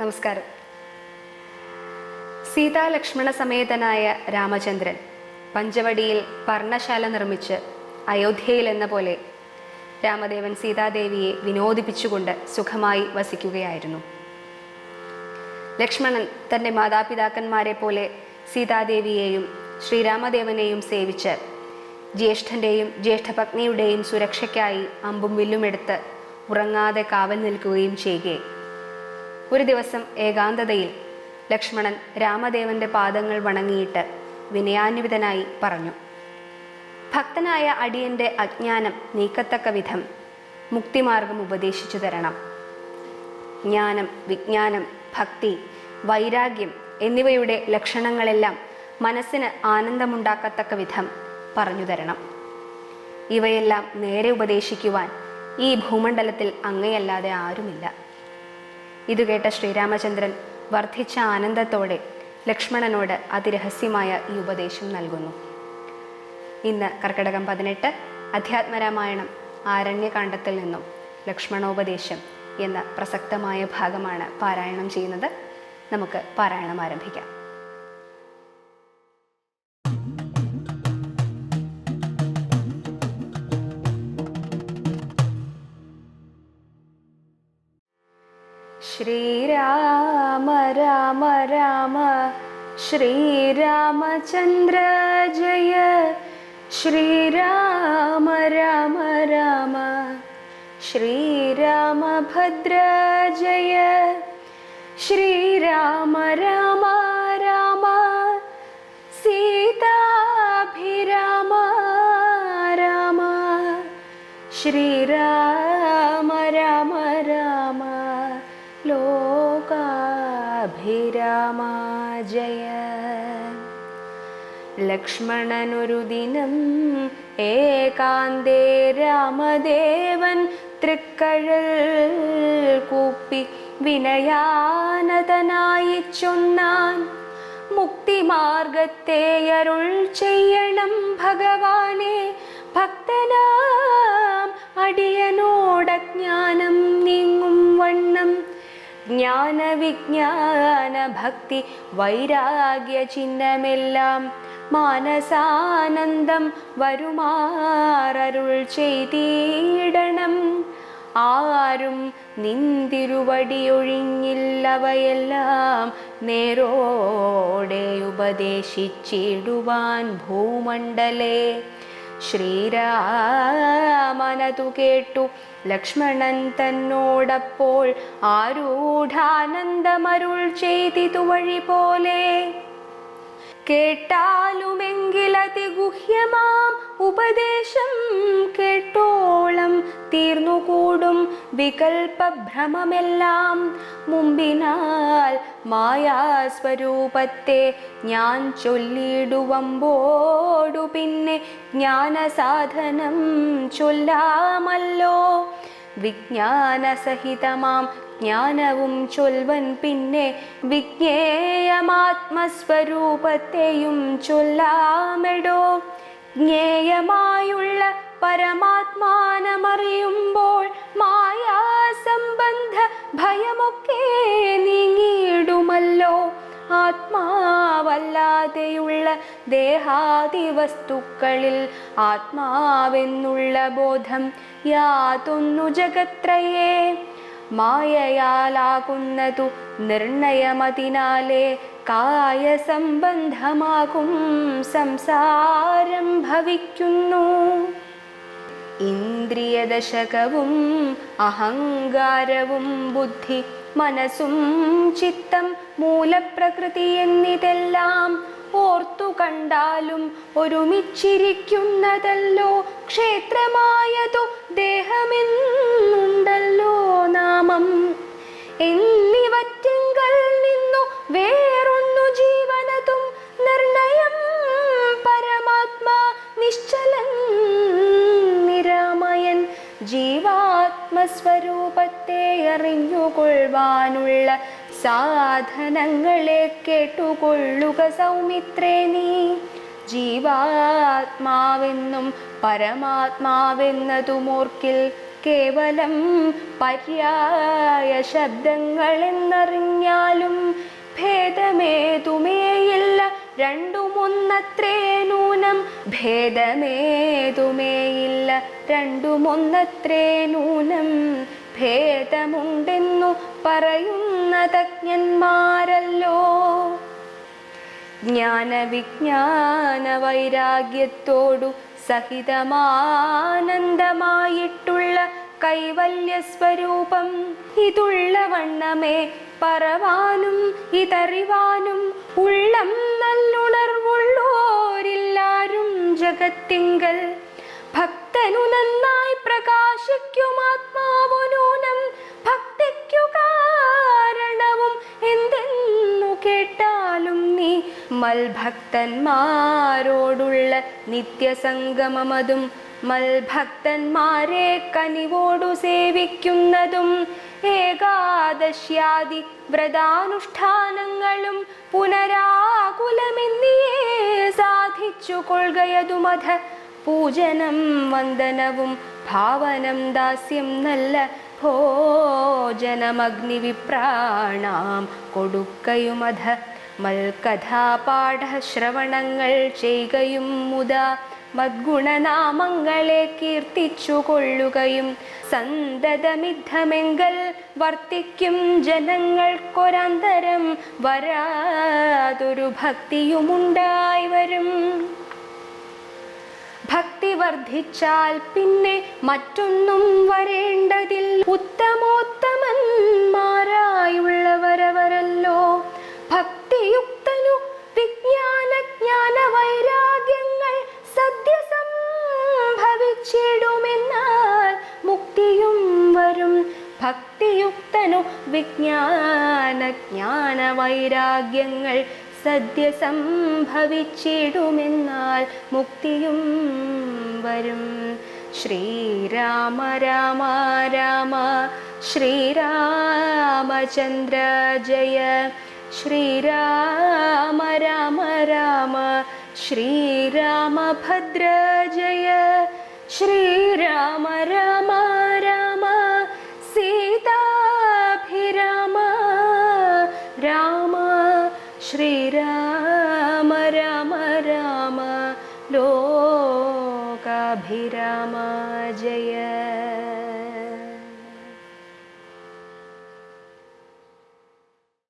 നമസ്കാരം. സീതാലക്ഷ്മണ സമേതനായ രാമചന്ദ്രൻ പഞ്ചവടിയിൽ പർണശാല നിർമ്മിച്ച് അയോധ്യയിൽ എന്ന പോലെ രാമദേവൻ സീതാദേവിയെ വിനോദിപ്പിച്ചുകൊണ്ട് സുഖമായി വസിക്കുകയായിരുന്നു. ലക്ഷ്മണൻ തൻ്റെ മാതാപിതാക്കന്മാരെ പോലെ സീതാദേവിയെയും ശ്രീരാമദേവനെയും സേവിച്ച് ജ്യേഷ്ഠൻ്റെയും ജ്യേഷ്ഠപത്നിയുടെയും സുരക്ഷയ്ക്കായി അമ്പും വില്ലുമെടുത്ത് ഉറങ്ങാതെ കാവൽ നിൽക്കുകയും ചെയ്യുകയെ ഒരു ദിവസം ഏകാന്തതയിൽ ലക്ഷ്മണൻ രാമദേവന്റെ പാദങ്ങൾ വണങ്ങിയിട്ട് വിനയാന്വിതനായി പറഞ്ഞു: ഭക്തനായ അടിയന്റെ അജ്ഞാനം നീക്കത്തക്ക വിധം മുക്തിമാർഗം ഉപദേശിച്ചു തരണം. ജ്ഞാനം, വിജ്ഞാനം, ഭക്തി, വൈരാഗ്യം എന്നിവയുടെ ലക്ഷണങ്ങളെല്ലാം മനസ്സിന് ആനന്ദമുണ്ടാക്കത്തക്ക വിധം പറഞ്ഞു തരണം. ഇവയെല്ലാം നേരെ ഉപദേശിക്കുവാൻ ഈ ഭൂമണ്ഡലത്തിൽ അങ്ങയല്ലാതെ ആരുമില്ല. ഇത് കേട്ട ശ്രീരാമചന്ദ്രൻ വർദ്ധിച്ച ആനന്ദത്തോടെ ലക്ഷ്മണനോട് അതിരഹസ്യമായ ഈ ഉപദേശം നൽകുന്നു. ഇന്ന് കർക്കിടകം 18 അധ്യാത്മരാമായണം ആരണ്യകാണ്ഡത്തിൽ നിന്നും ലക്ഷ്മണോപദേശം എന്ന പ്രസക്തമായ ഭാഗമാണ് പാരായണം ചെയ്യുന്നത്. നമുക്ക് പാരായണം ആരംഭിക്കാം. ശ്രീരാമ രാമ രാമ ശ്രീരാമചന്ദ്ര ജയ, ശ്രീരാമ രാമ രാമ ശ്രീരാമഭദ്ര ജയ, ശ്രീരാമ രാമ രാമ സീതാഭിരാമ രാമ, ശ്രീരാമ രാമ രാമ ലോകാഭിരാമ ജയ. ലക്ഷ്മണനൊരു ദിനം ഏകാന്തേ രാമദേവൻ തൃക്കഴൽ കൂപ്പി വിനയാനതനായി ചൊന്നാൻ: മുക്തിമാർഗത്തെ അരുൾ ചെയ്യണം ഭഗവാനെ, ഭക്തനാം അടിയനോടജ്ഞാനം നീങ്ങും വണ്ണം. ജ്ഞാന വിജ്ഞാന ഭക്തി വൈരാഗ്യ ചിഹ്നമെല്ലാം മാനസാനന്ദം വരുമാറരുൾ ചെയ്തിടണം. ആരും നിന്തിരുവടിയൊഴിഞ്ഞില്ലവയെല്ലാം നേരോടെ ഉപദേശിച്ചിടുവാൻ ഭൂമണ്ഡലേ. ശ്രീരാമനതു കേട്ടു ലക്ഷ്മണൻ തന്നോടപ്പോൾ ആരൂഢാനന്ദമരുൾ ചെയ്തിതു വഴി പോലെ. കേട്ടാലുമെങ്കിലതിഗുഹ്യമാം ഉപദേശം കേട്ടോളം തീർന്നുകൂടും വികൽപ്പഭ്രമമെല്ലാം. മുമ്പിനാൽ മായാസ്വരൂപത്തെ ഞാൻ ചൊല്ലിടുവമ്പോടു പിന്നെ ജ്ഞാനസാധനം ചൊല്ലാമല്ലോ. വിജ്ഞാനസഹിതമാം ജ്ഞാനവും ചൊൽവൻ പിന്നെ വിജ്ഞേയമാത്മസ്വരൂപത്തെയും ചൊല്ലാമെടോ. ജ്ഞേയമായുള്ള പരമാത്മാനമറിയുമ്പോൾ മായാസംബന്ധ ഭയമൊക്കെ നീങ്ങിയിടുമല്ലോ. ആത്മാവല്ലാതെയുള്ള ദേഹാദിവസ്തുക്കളിൽ ആത്മാവെന്നുള്ള ബോധം യാതൊന്നു ജഗത്രയേ. മായയാലാകുന്നതു നിർണയമതിനാലേ കായസംബന്ധമാകും സംസാരം ഭവിക്കുന്നു. ഇന്ദ്രിയദശകവും അഹങ്കാരവും ബുദ്ധി മനസ്സും ചിത്തം മൂലപ്രകൃതി എന്നിതെല്ലാം ഓർത്തു കണ്ടാലും ഒരുമിച്ചിരിക്കുന്നതല്ലോ. ക്ഷേത്രമായതു ദേഹമെന്നുണ്ടല്ലോ നാമം. എന്നിവറ്റിങ്കൽ നിന്നു വേറൊന്നു ജീവനതും നിർണയം പരമാത്മാ നിശ്ചലൻ നിരാമയൻ. ജീവാത്മസ്വരൂപത്തെ അറിഞ്ഞുകൊള്ളുവാനുള്ള സാധനങ്ങളെ കേട്ടുകൊള്ളുക സൗമിത്രേ നീ. ജീവാത്മാവെന്നും പരമാത്മാവെന്നതുമോർക്കിൽ കേവലം പര്യായ ശബ്ദങ്ങൾ എന്നറിഞ്ഞാലും ഭേദമേതുമേയില്ല രണ്ടുമൊന്നത്രേ നൂനം. ഭേദമേതുമേയില്ല രണ്ടുമൊന്നത്രേ നൂനം. ഭേദമുണ്ടെന്നു പറയുന്ന തജ്ഞന്മാരല്ലോ. ജ്ഞാനവിജ്ഞാന വൈരാഗ്യത്തോടു സഹിതമാനന്ദമായിട്ടുള്ള കൈവല്യസ്വരൂപം ഇതുള്ള വണ്ണമേ പറവാനും ഇതറിവാനും ഉള്ളം നല്ലുണർവുള്ളോരില്ലാരും ജഗത്തിങ്കൽ. ഭക്തനു നന്നായി പ്രകാശിക്കും ആത്മാവു നൂനം. ഭക്തിക്കു കാരണവും എന്തെന്നു കേട്ടാലും നീ മൽഭക്തന്മാരോടുള്ള നിത്യസംഗമമതും മൽഭക്തന്മാരെ കനിവോടു സേവിക്കുന്നതും ഏകാദശ്യാദി വ്രതാനുഷ്ഠാനങ്ങളും പുനരാകുലമെന്നിയേ സാധിച്ചു കൊള്ളുകയതുമധ. പൂജനം വന്ദനവും ഭാവനം ദാസ്യം നല്ല ഭോജനമഗ്നിവിപ്രാണാം കൊടുക്കയുമധ. മൽകഥാപാഠ ശ്രവണങ്ങൾ ചെയ്യുകയും മുതാ മദ്ഗുണനാമങ്ങളെ കീർത്തിച്ചു കൊള്ളുകയും സന്തതമിദ്ധമെങ്കൽ വർത്തിക്കും ജനങ്ങൾക്കൊരന്തരം വരാതൊരു ഭക്തിയുമുണ്ടായി വരും. ഭക്തി വർദ്ധിച്ചാൽ പിന്നെ മറ്റൊന്നും വരേണ്ടതിൽ. ഉത്തമോത്തമന്മാരായുള്ളവരവരല്ലോ. ഭക്തിയുക്തനു വിജ്ഞാന വൈരാഗ്യങ്ങൾ സദ്യ സംഭവിച്ചിടുമെന്നാൽ മുക്തിയും വരും. ഭക്തിയുക്തനു വിജ്ഞാന വൈരാഗ്യങ്ങൾ സദ്യ സംഭവിച്ചിടുമെന്നാൽ മുക്തിയും വരും. ശ്രീരാമ രാമ രാമ ശ്രീരാമചന്ദ്ര ജയ. ശ്രീരാമ രാമ രാമ ശ്രീരാമഭദ്ര ജയ. ശ്രീരാമ രാമ രാമ സീതാഭിരാമ രാമ. ശ്രീരാമ രാമ രാമ ലോകാഭിരാമ ജയ.